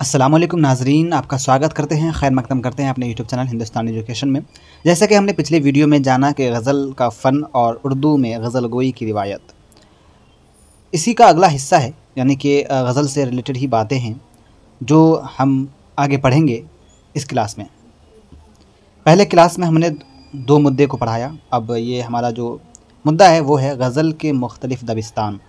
अस्सलामुअलैकुम नाजरीन, आपका स्वागत करते हैं, खैर मकदम करते हैं अपने यूट्यूब चैनल हिंदुस्तानी एजुकेशन में। जैसा कि हमने पिछले वीडियो में जाना कि गज़ल का फ़न और उर्दू में गज़ल गोई की रिवायत, इसी का अगला हिस्सा है, यानी कि गज़ल से रिलेटेड ही बातें हैं जो हम आगे पढ़ेंगे इस क्लास में। पहले क्लास में हमने दो मुद्दे को पढ़ाया, अब ये हमारा जो मुद्दा है वो है गज़ल के मुख्तलिफ़ दबिस्तान।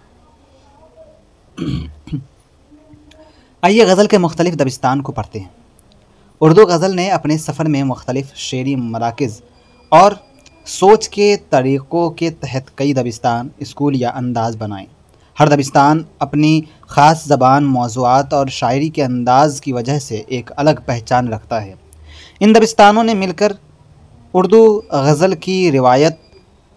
आइए गज़ल के मुख्तलिफ़ दबिस्तान को पढ़ते हैं। उर्दू गज़ल ने अपने सफ़र में मुख्तलिफ़ शेरी मराकिज़ और सोच के तरीक़ों के तहत कई दबिस्तान, स्कूल या अंदाज़ बनाए। हर दबिस्तान अपनी ख़ास ज़बान, मौज़ूआत और शायरी के अंदाज़ की वजह से एक अलग पहचान रखता है। इन दबिस्तानों ने मिलकर उर्दू गज़ल की रिवायत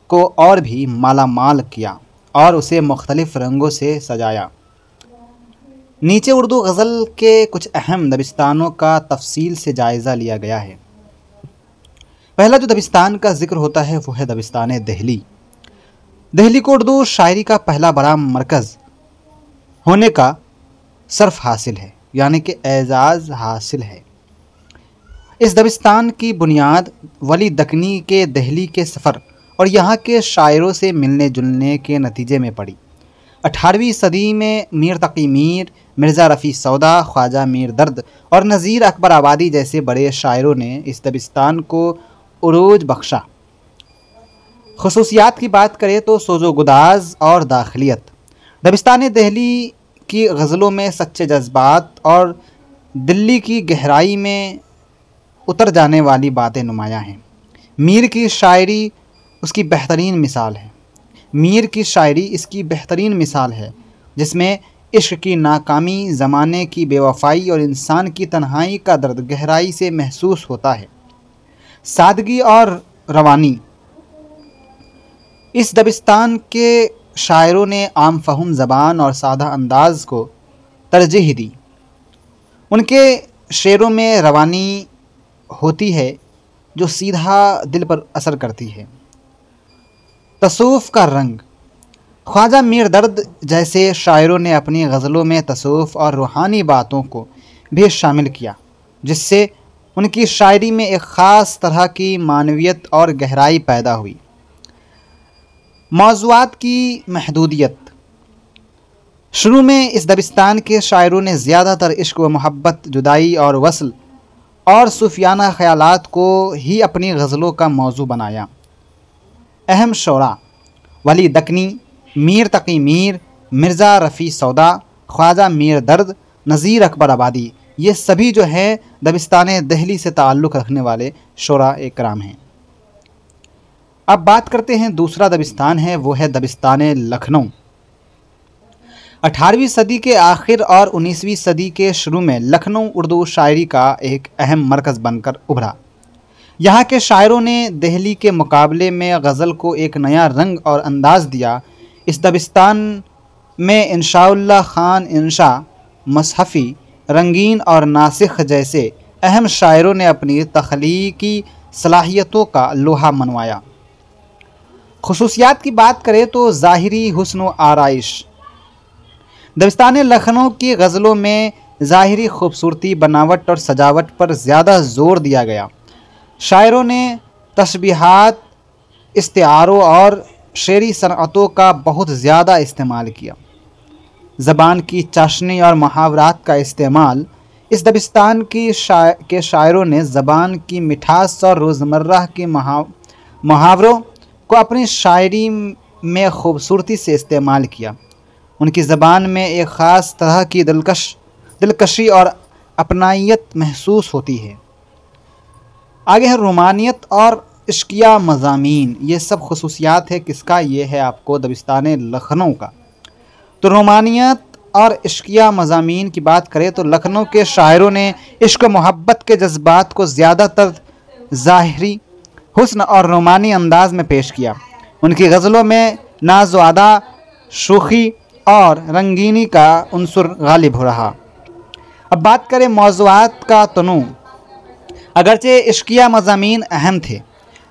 को और भी माला माल किया और उसे मुख्तलिफ़ रंगों से सजाया। नीचे उर्दू गज़ल के कुछ अहम दबिस्तानों का तफसील से जायज़ा लिया गया है। पहला जो दबिस्तान का ज़िक्र होता है वो है दबिस्तान दहली। दहली को उर्दू शायरी का पहला बड़ा मरकज़ होने का सर्फ हासिल है, यानी कि एजाज़ हासिल है। इस दबिस्तान की बुनियाद वली दक्नी के दहली के सफ़र और यहाँ के शायरों से मिलने जुलने के नतीजे में पड़ी। 18वीं सदी में मीर तकी मीर, मिर्ज़ा रफ़ी सौदा, ख्वाजा मीर दर्द और नज़ीर अकबर आबादी जैसे बड़े शायरों ने इस दबिस्तान को उरूज बख्शा। ख़ुसूसियात की बात करें तो सोज़ो गुदाज़ और दाखिलियत। दबिस्तान दहली की गज़लों में सच्चे जज्बात और दिल्ली की गहराई में उतर जाने वाली बातें नुमायाँ हैं। मीर की शायरी उसकी बेहतरीन मिसाल है। मीर की शायरी इसकी बेहतरीन मिसाल है, जिसमें इश्क की नाकामी, ज़माने की बेवफ़ाई और इंसान की तन्हाई का दर्द गहराई से महसूस होता है। सादगी और रवानी। इस दबिस्तान के शायरों ने आम फ़हम ज़बान और सादा अंदाज़ को तरजीह दी। उनके शेरों में रवानी होती है जो सीधा दिल पर असर करती है। तसव्वुफ़ का रंग। ख्वाजा मीर दर्द जैसे शायरों ने अपनी गज़लों में तसव्वुफ़ और रूहानी बातों को भी शामिल किया, जिससे उनकी शायरी में एक ख़ास तरह की मानवियत और गहराई पैदा हुई। मौज़ूआत की महदूदियत। शुरू में इस दबिस्तान के शायरों ने ज़्यादातर इश्क व मोहब्बत, जुदाई और वस्ल और सूफियाना ख़यालात को ही अपनी गज़लों का मौजू बनाया। अहम शोरा: वली दक्नी, मीर तकी मीर, मिर्ज़ा रफ़ी सौदा, ख्वाजा मीर दर्द, नज़ीर अकबर आबादी, ये सभी जो हैं दबिस्तान दहली से ताल्लुक़ रखने वाले शोरा इकराम हैं। अब बात करते हैं दूसरा दबिस्तान है, वो है दबिस्तान लखनऊ। 18वीं सदी के आखिर और 19वीं सदी के शुरू में लखनऊ उर्दू शायरी का एक अहम मरकज़ बनकर उभरा। यहाँ के शायरों ने दहली के मुकाबले में गज़ल को एक नया रंग और अंदाज़ दिया। इस दबिस्तान में इंशाउल्लाह खान इंशा, मसहफ़ी, रंगीन और नासिख जैसे अहम शायरों ने अपनी तख्लीकी सलाहियतों का लोहा मनवाया। ख़ुसूसियात की बात करें तो ज़ाहिरी हुस्न व आराइश। दबिस्तान लखनऊ की गज़लों में ज़ाहिरी खूबसूरती, बनावट और सजावट पर ज़्यादा ज़ोर दिया गया। शायरों ने तशबीहात, इस्तिआरों और शेरी सनअतों का बहुत ज़्यादा इस्तेमाल किया। ज़बान की चाशनी और मुहावरात का इस्तेमाल। इस दबिस्तान के शायरों ने ज़बान की मिठास और रोज़मर्रा के मुहावरों को अपनी शायरी में खूबसूरती से इस्तेमाल किया। उनकी ज़बान में एक ख़ास तरह की दिलकशी और अपनाइयत महसूस होती है। आगे है रोमानियत और इश्किया मज़ामीन। ये सब ख़ुसूसियात है किसका? ये है आपको दबिस्तान लखनऊ का। तो रोमानियत और इश्किया मज़ामीन की बात करें तो लखनऊ के शायरों ने इश्क मोहब्बत के जज्बात को ज़्यादातर ज़ाहिरी हुस्न और रोमानी अंदाज में पेश किया। उनकी गज़लों में नाज़ व अदा, शोखी और रंगीनी का उन्सुर गालिब हो रहा। अब बात करें मौज़ूआत का तनू। अगरचे इश्किया मज़ामीन अहम थे,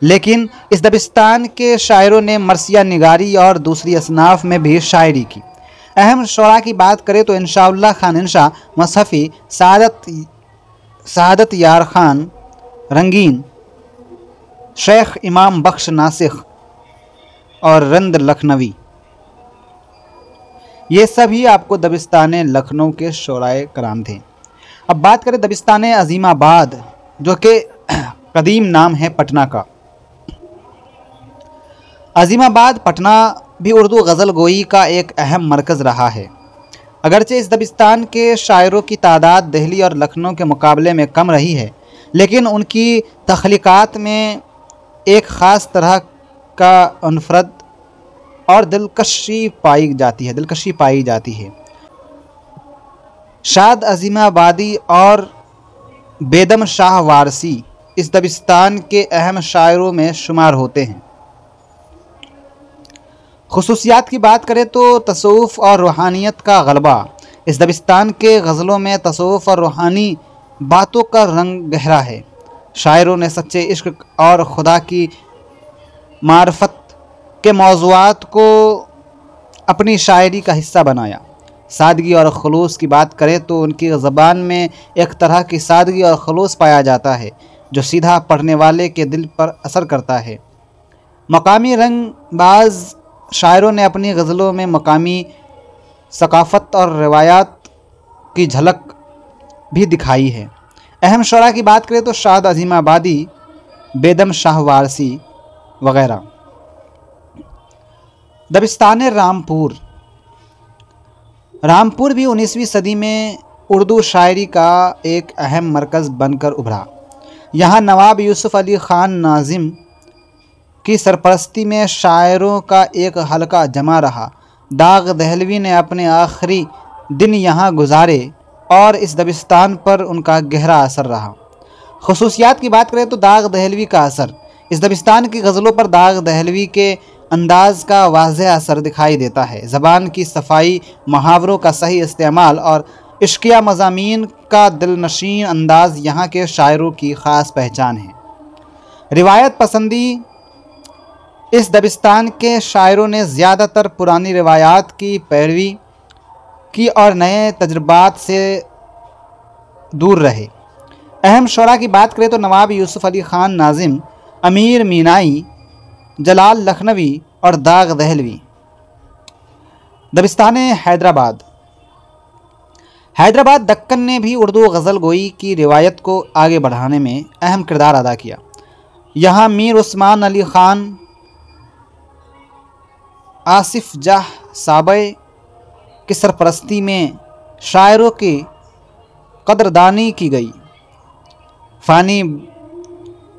लेकिन इस दबिस्तान के शायरों ने मरसिया निगारी और दूसरी असनाफ में भी शायरी की। अहम शुरा की बात करें तो इंशाउल्लाह खान इंशा, मसहफ़ी, सआदत यार खान रंगीन, शेख इमाम बख्श नासिख और रंद लखनवी, ये सभी आपको दबिस्तान लखनऊ के शोराए कराम थे। अब बात करें दबिस्तान अजीमाबाद, जो कि कदीम नाम है पटना का। अजीमाबाद पटना भी उर्दू गज़ल गोई का एक अहम मरकज़ रहा है। अगरचे इस दबिस्तान के शायरों की तादाद दिल्ली और लखनऊ के मुकाबले में कम रही है, लेकिन उनकी तख्लीक़ात में एक ख़ास तरह का अनफरद और दिलकशी पाई जाती है। शाद अजीमाबादी और बेदम शाह वारसी इस दबिस्तान के अहम शायरों में शुमार होते हैं। खुसूसियात की बात करें तो तसव्वुफ़ और रूहानियत का गलबा। इस दबिस्तान के गज़लों में तसव्वुफ़ और रूहानी बातों का रंग गहरा है। शायरों ने सच्चे इश्क और खुदा की मार्फत के मौज़ूआत को अपनी शायरी का हिस्सा बनाया। सादगी और खलूस की बात करें तो उनकी ज़बान में एक तरह की सादगी और खलूस पाया जाता है जो सीधा पढ़ने वाले के दिल पर असर करता है। मकामी रंगबाज शायरों ने अपनी गज़लों में मकामी सकाफ़त और रिवायात की झलक भी दिखाई है। अहम शुरा की बात करें तो शाद अजीमाबादी, बेदम शाह वारसी वगैरह। दबिस्तान रामपुर भी 19वीं सदी में उर्दू शायरी का एक अहम मरकज़ बनकर उभरा। यहाँ नवाब यूसुफ़ अली ख़ान नाज़िम की सरपरस्ती में शायरों का एक हलका जमा रहा। दाग़ दहलवी ने अपने आखिरी दिन यहाँ गुजारे और इस दबिस्तान पर उनका गहरा असर रहा। खुसूसियात की बात करें तो दाग़ दहलवी का असर। इस दबिस्तान की गज़लों पर दाग़ दहलवी के अंदाज़ का वाज़ेह असर दिखाई देता है। ज़बान की सफाई, मुहावरों का सही इस्तेमाल और इश्किया मज़ामीन का दिलनशीन अंदाज़ यहाँ के शायरों की ख़ास पहचान है। रिवायत पसंदी। इस दबिस्तान के शायरों ने ज़्यादातर पुरानी रिवायात की पैरवी की और नए तजुर्बात से दूर रहे। अहम शुरा की बात करें तो नवाब यूसुफ़ अली ख़ान नाज़िम, अमीर मीनाई, जलाल लखनवी और दाग़ दहलवी। दबिस्तान हैदराबाद दक्कन ने भी उर्दू गज़ल गोई की रिवायत को आगे बढ़ाने में अहम किरदार अदा किया। यहाँ मीर उस्मान अली ख़ान, आसिफ़ जाह साबे की सरपरस्ती में शायरों की कदरदानी की गई। फ़ानी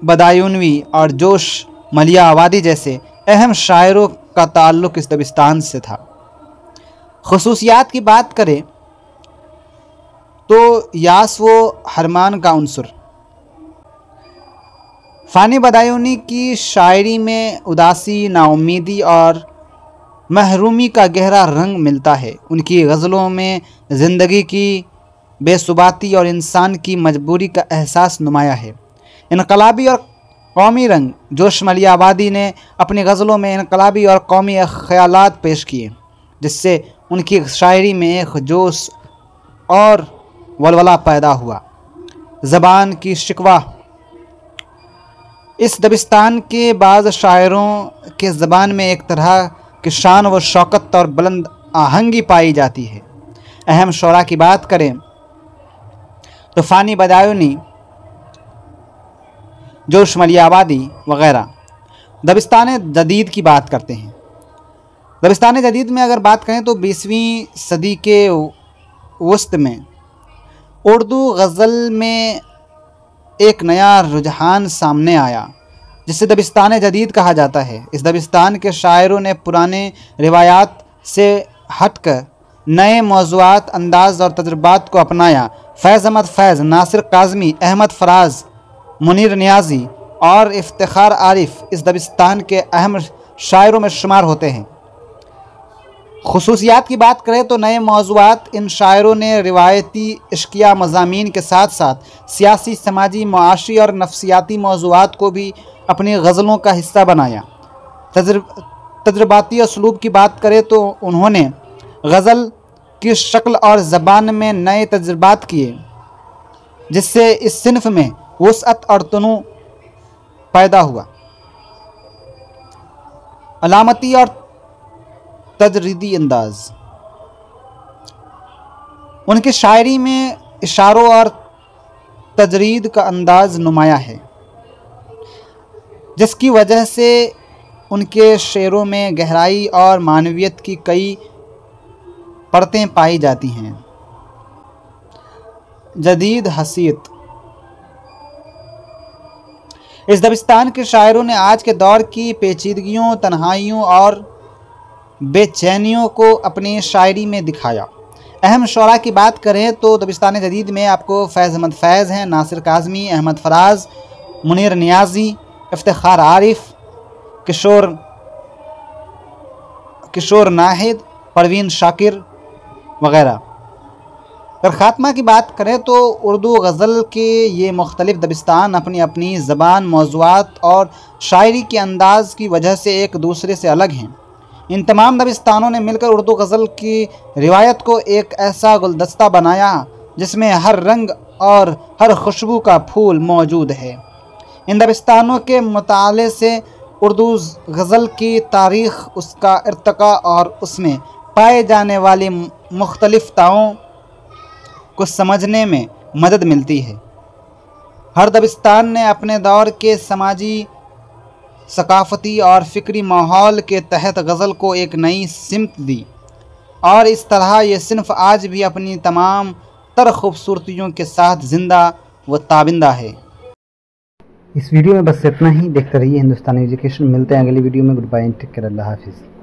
बदायूनवी और जोश मलिया आबादी जैसे अहम शायरों का ताल्लुक़ इस दबिस्तान से था। खुसूसियात की बात करें तो यास व हरमान का उन्सुर। फ़ानी बदायूनी की शायरी में उदासी, नाउम्मीदी और महरूमी का गहरा रंग मिलता है। उनकी गज़लों में ज़िंदगी की बेसुबाती और इंसान की मजबूरी का एहसास नुमाया है। इनकलाबी और कौमी रंग। जोश मलिया आबादी ने अपनी गज़लों में इनकलाबी और कौमी ख़यालात पेश किए, जिससे उनकी शायरी में एक जोश और वलवला पैदा हुआ। ज़बान की शिकवा। इस दबिस्तान के बाज़ शायरों के ज़बान में एक तरह की शान व शौकत और बुलंद आहंगी पाई जाती है। अहम शुरा की बात करें तो फ़ानी बदायूनी, जोश मलिया आबादी वगैरह। दबिस्तान जदीद की बात करते हैं। दबिस्तान जदीद में अगर बात करें तो 20वीं सदी के वस्त में उर्दू गज़ल में एक नया रुझान सामने आया, जिसे दबिस्तान जदीद कहा जाता है। इस दबिस्तान के शायरों ने पुराने रिवायात से हटकर नए मौज़ूआत, अंदाज़ और तजुर्बात को अपनाया। फैज़ अहमद फैज़, नासिर काज़मी, अहमद फराज, मुनीर नियाज़ी और इफ्तिखार आरिफ इस दबिस्तान के अहम शायरों में शुमार होते हैं। खुसूसियात की बात करें तो नए मौज़ूआत। इन शायरों ने रिवायती इश्किया मज़ामीन के साथ साथ सियासी, समाजी, मुआशी और नफ्सियाती मौज़ूआत को भी अपनी गज़लों का हिस्सा बनाया। तजुर्बाती उसलूब की बात करें तो उन्होंने गज़ल की शक्ल और ज़बान में नए तजुर्बात किए, जिससे इस सिन्फ में वुसअत और तनू पैदा हुआ। अलामती और तजरीदी अंदाज। उनकी शायरी में इशारों और तजरीद का अंदाज नुमाया है, जिसकी वजह से उनके शेरों में गहराई और मानवियत की कई परतें पाई जाती हैं। जदीद हसीयत। इस दबिस्तान के शायरों ने आज के दौर की पेचीदगियों, तन्हाइयों और बेचैनियों को अपनी शायरी में दिखाया। अहम शुरा की बात करें तो दबिस्तान जदीद में आपको फैज़ अहमद फैज़ हैं, नासिर काज़मी, अहमद फराज, मुनीर नियाज़ी, इफ्तिखार आरिफ, किशोर नाहिद, परवीन शाकिर वग़ैरह। अगर ख़ात्मा की बात करें तो उर्दू गज़ल के ये मुख्तलिफ़ दबिस्तान अपनी अपनी ज़बान, मौज़ूआत और शायरी के अंदाज़ की वजह से एक दूसरे से अलग हैं। इन तमाम दबिस्तानों ने मिलकर उर्दू गज़ल की रिवायत को एक ऐसा गुलदस्ता बनाया जिसमें हर रंग और हर खुशबू का फूल मौजूद है। इन दबिस्तानों के मुताले से उर्दू गज़ल की तारीख़, उसका इर्तिक़ा और उसमें पाए जाने वाली मुख्तलिफ़ ताओं को समझने में मदद मिलती है। हर दबिस्तान ने अपने दौर के समाजी, सकाफ़ती और फ़िक्री माहौल के तहत गज़ल को एक नई सिमत दी और इस तरह ये सिन्फ़ आज भी अपनी तमाम तर खूबसूरतियों के साथ ज़िंदा व ताबिंदा है। इस वीडियो में बस इतना ही। देखते रहिए हिंदुस्तानी एजुकेशन। मिलते हैं अगली वीडियो में। Good bye and take care. अल्लाह हाफिज़।